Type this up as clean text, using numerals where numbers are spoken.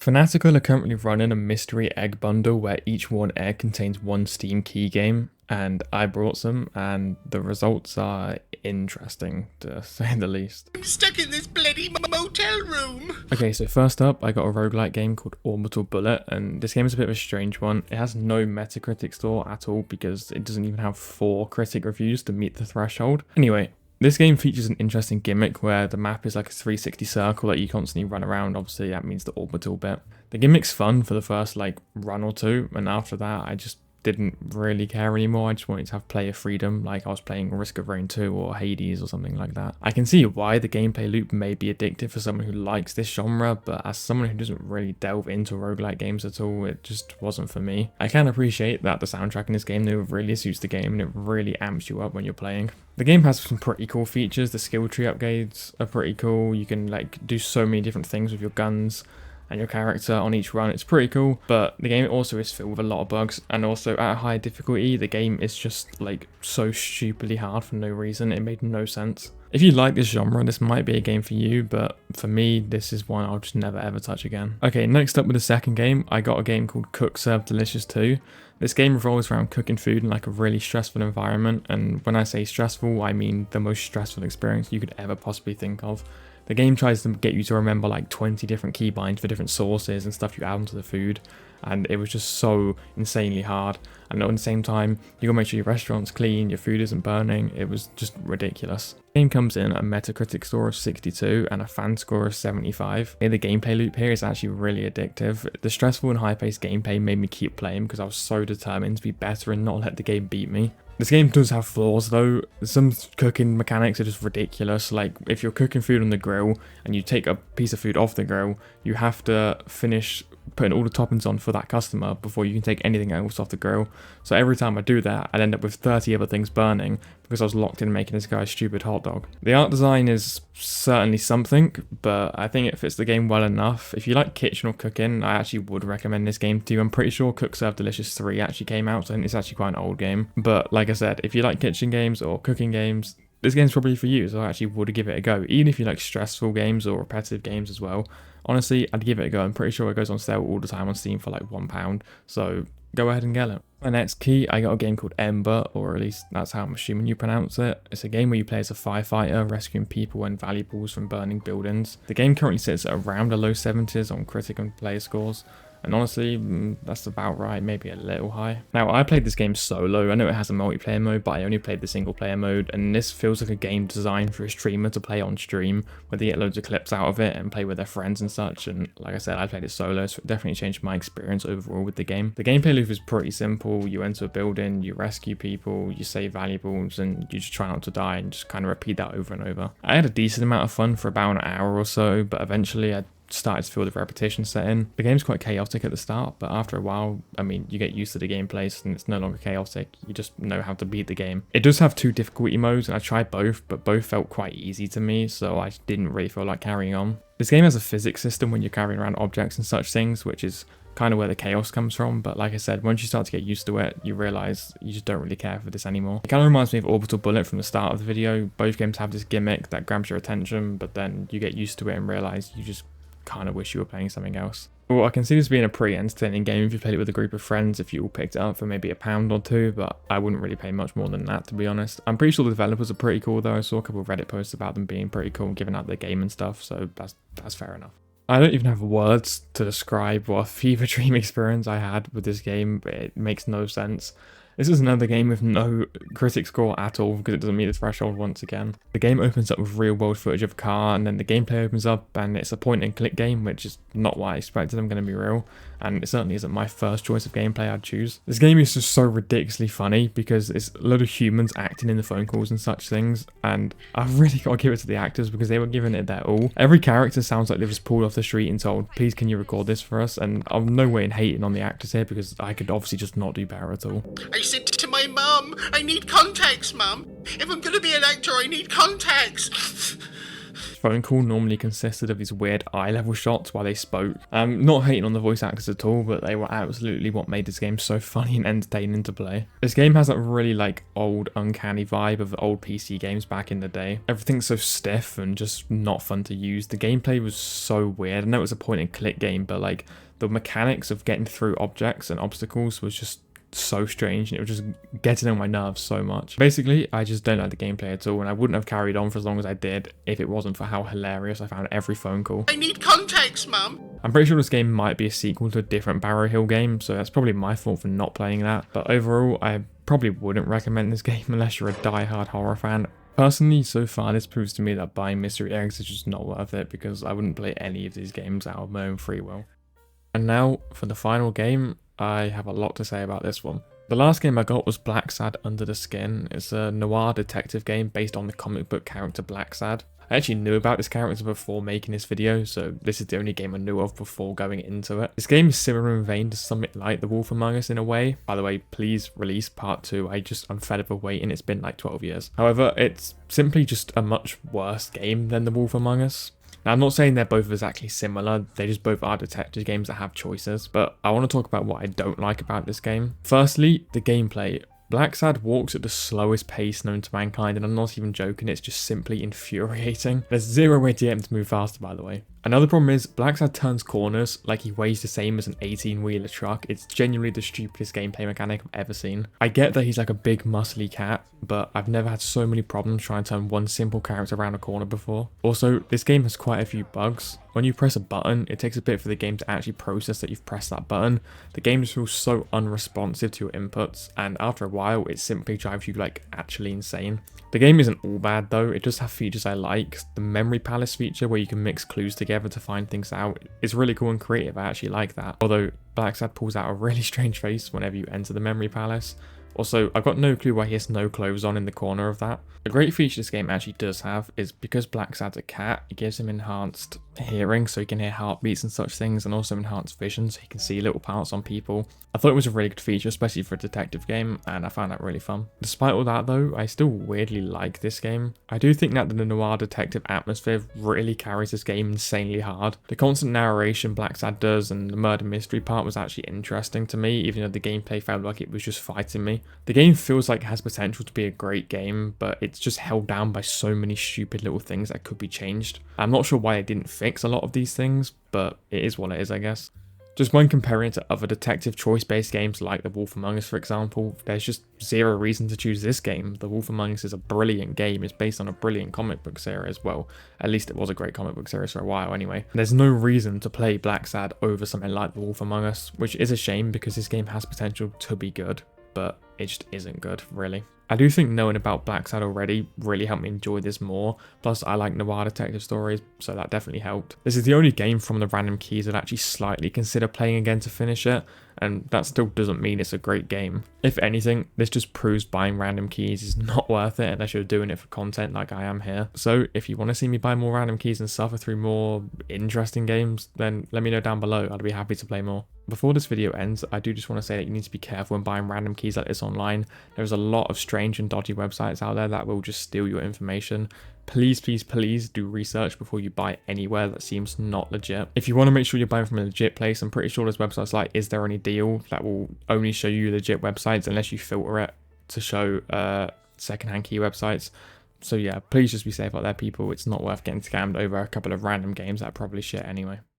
Fanatical are currently running a mystery egg bundle where each one egg contains one Steam key game, and I brought some, and the results are interesting, to say the least. I'm stuck in this bloody motel room. Okay, so first up, I got a roguelike game called Orbital Bullet, and this game is a bit of a strange one. It has no Metacritic score at all because it doesn't even have 4 critic reviews to meet the threshold. Anyway, this game features an interesting gimmick where the map is like a 360 circle that you constantly run around. Obviously, that means the orbital bit. The gimmick's fun for the first run or two, and after that, I just didn't really care anymore. I just wanted to have player freedom, like I was playing Risk of Rain 2 or Hades or something like that. I can see why the gameplay loop may be addictive for someone who likes this genre, but as someone who doesn't really delve into roguelike games at all, it just wasn't for me. I can appreciate that the soundtrack in this game though really suits the game and it really amps you up when you're playing. The game has some pretty cool features. The skill tree upgrades are pretty cool. You can do so many different things with your guns and your character on each run. It's pretty cool, but the game also is filled with a lot of bugs, and also at a high difficulty the game is just so stupidly hard for no reason. It made no sense. If you like this genre, this might be a game for you, but for me, this is one I'll just never ever touch again. Okay, next up with the second game, I got a game called Cook Serve Delicious 2. This game revolves around cooking food in a really stressful environment, and when I say stressful, I mean the most stressful experience you could ever possibly think of. The game tries to get you to remember 20 different keybinds for different sauces and stuff you add onto the food, and it was just so insanely hard. And at the same time, you gotta make sure your restaurant's clean, your food isn't burning. It was just ridiculous. The game comes in a Metacritic score of 62 and a fan score of 75. The gameplay loop here is actually really addictive. The stressful and high-paced gameplay made me keep playing because I was so determined to be better and not let the game beat me. This game does have flaws though. Some cooking mechanics are just ridiculous. Like if you're cooking food on the grill and you take a piece of food off the grill, you have to finish putting all the toppings on for that customer before you can take anything else off the grill. So every time I do that, I'd end up with 30 other things burning because I was locked in making this guy's stupid hot dog. The art design is certainly something, but I think it fits the game well enough. If you like kitchen or cooking, I actually would recommend this game to you. I'm pretty sure Cook Serve Delicious 3 actually came out, so I think it's actually quite an old game. But like I said, if you like kitchen games or cooking games, this game's probably for you, so I actually would give it a go. Even if you like stressful games or repetitive games as well, honestly, I'd give it a go. I'm pretty sure it goes on sale all the time on Steam for £1, so go ahead and get it. My next key, I got a game called Ember, or at least that's how I'm assuming you pronounce it. It's a game where you play as a firefighter, rescuing people and valuables from burning buildings. The game currently sits at around the low 70s on critic and player scores. And honestly, that's about right, maybe a little high. Now, I played this game solo. I know it has a multiplayer mode, but I only played the single player mode, and this feels like a game designed for a streamer to play on stream, where they get loads of clips out of it and play with their friends and such. And like I said, I played it solo, so it definitely changed my experience overall with the game. The gameplay loop is pretty simple. You enter a building, you rescue people, you save valuables, and you just try not to die and just kind of repeat that over and over. I had a decent amount of fun for about an hour or so, but eventually I started to feel the repetition set in. The game's quite chaotic at the start, but after a while, I mean, you get used to the gameplay and it's no longer chaotic. You just know how to beat the game. It does have 2 difficulty modes, and I tried both, but both felt quite easy to me, so I didn't really feel like carrying on. This game has a physics system when you're carrying around objects and such things, which is kind of where the chaos comes from, but like I said, once you start to get used to it, you realize you just don't really care for this anymore. It kind of reminds me of Orbital Bullet from the start of the video. Both games have this gimmick that grabs your attention, but then you get used to it and realize you just kind of wish you were playing something else. Well, I can see this being a pretty entertaining game if you played it with a group of friends, if you all picked it up for maybe £1 or 2, but I wouldn't really pay much more than that, to be honest. I'm pretty sure the developers are pretty cool though. I saw a couple of Reddit posts about them being pretty cool, giving out their game and stuff, so that's fair enough. I don't even have words to describe what a fever dream experience I had with this game. It makes no sense. This is another game with no critic score at all because it doesn't meet the threshold once again. The game opens up with real world footage of a car, and then the gameplay opens up and it's a point and click game, which is not what I expected. I'm going to be real, and it certainly isn't my first choice of gameplay I'd choose. This game is just so ridiculously funny because it's a load of humans acting in the phone calls and such things, and I've really got to give it to the actors because they were giving it their all. Every character sounds like they was pulled off the street and told, please can you record this for us, and I'm no way in hating on the actors here because I could obviously just not do better at all. I said to my mum, I need contacts, mum. If I'm gonna be an actor, I need contacts. Phone call normally consisted of these weird eye level shots while they spoke. I'm not hating on the voice actors at all, but they were absolutely what made this game so funny and entertaining to play. This game has that really like old uncanny vibe of old PC games back in the day. Everything's so stiff and just not fun to use. The gameplay was so weird. I know it was a point and click game, but like the mechanics of getting through objects and obstacles was just so strange, and it was just getting on my nerves so much. Basically, I just don't like the gameplay at all, and I wouldn't have carried on for as long as I did if it wasn't for how hilarious I found every phone call. I need context, Mum. I'm pretty sure this game might be a sequel to a different Barrow Hill game, so that's probably my fault for not playing that. But overall, I probably wouldn't recommend this game unless you're a die-hard horror fan. Personally, so far this proves to me that buying Mystery Eggs is just not worth it, because I wouldn't play any of these games out of my own free will. And now, for the final game, I have a lot to say about this one. The last game I got was Blacksad Under the Skin. It's a noir detective game based on the comic book character Blacksad. I actually knew about this character before making this video, so this is the only game I knew of before going into it. This game is similar in vein to something like The Wolf Among Us in a way. By the way, please release part 2. I'm fed up of waiting, it's been like 12 years. However, it's simply just a much worse game than The Wolf Among Us. Now, I'm not saying they're both exactly similar, they just both are detective games that have choices, but I want to talk about what I don't like about this game. Firstly, the gameplay. Blacksad walks at the slowest pace known to mankind, and I'm not even joking, it's just simply infuriating. There's zero way to get him to move faster, by the way. Another problem is Blacksad turns corners like he weighs the same as an 18-wheeler truck. It's genuinely the stupidest gameplay mechanic I've ever seen. I get that he's like a big muscly cat, but I've never had so many problems trying to turn one simple character around a corner before. Also, this game has quite a few bugs. When you press a button, it takes a bit for the game to actually process that you've pressed that button. The game just feels so unresponsive to your inputs, and after a while, it simply drives you like actually insane. The game isn't all bad though, it does have features I like. The Memory Palace feature where you can mix clues together to find things out is really cool and creative, I actually like that. Although Blacksad pulls out a really strange face whenever you enter the Memory Palace. Also, I've got no clue why he has no clothes on in the corner of that. A great feature this game actually does have is because Blacksad's a cat, it gives him enhanced hearing so he can hear heartbeats and such things, and also enhanced vision so he can see little parts on people. I thought it was a really good feature, especially for a detective game, and I found that really fun. Despite all that though, I still weirdly like this game. I do think that the noir detective atmosphere really carries this game insanely hard. The constant narration Blacksad does and the murder mystery part was actually interesting to me, even though the gameplay felt like it was just fighting me. The game feels like it has potential to be a great game, but it's just held down by so many stupid little things that could be changed. I'm not sure why it didn't fix a lot of these things, but it is what it is, I guess. Just when comparing it to other detective choice-based games like The Wolf Among Us, for example, there's just zero reason to choose this game. The Wolf Among Us is a brilliant game. It's based on a brilliant comic book series as well. At least it was a great comic book series for a while anyway. There's no reason to play Blacksad over something like The Wolf Among Us, which is a shame because this game has potential to be good, but it just isn't good, really. I do think knowing about Blacksad already really helped me enjoy this more, plus I like noir detective stories, so that definitely helped. This is the only game from the Random Keys I'd actually slightly consider playing again to finish it, and that still doesn't mean it's a great game. If anything, this just proves buying Random Keys is not worth it unless you're doing it for content like I am here. So if you want to see me buy more Random Keys and suffer through more interesting games, then let me know down below, I'd be happy to play more. Before this video ends, I do just want to say that you need to be careful when buying random keys like this online. There's a lot of strange and dodgy websites out there that will just steal your information. Please, please, please do research before you buy anywhere that seems not legit. If you want to make sure you're buying from a legit place, I'm pretty sure there's websites like Is There Any Deal that will only show you legit websites unless you filter it to show secondhand key websites. So yeah, please just be safe out there, people. It's not worth getting scammed over a couple of random games that are probably shit anyway.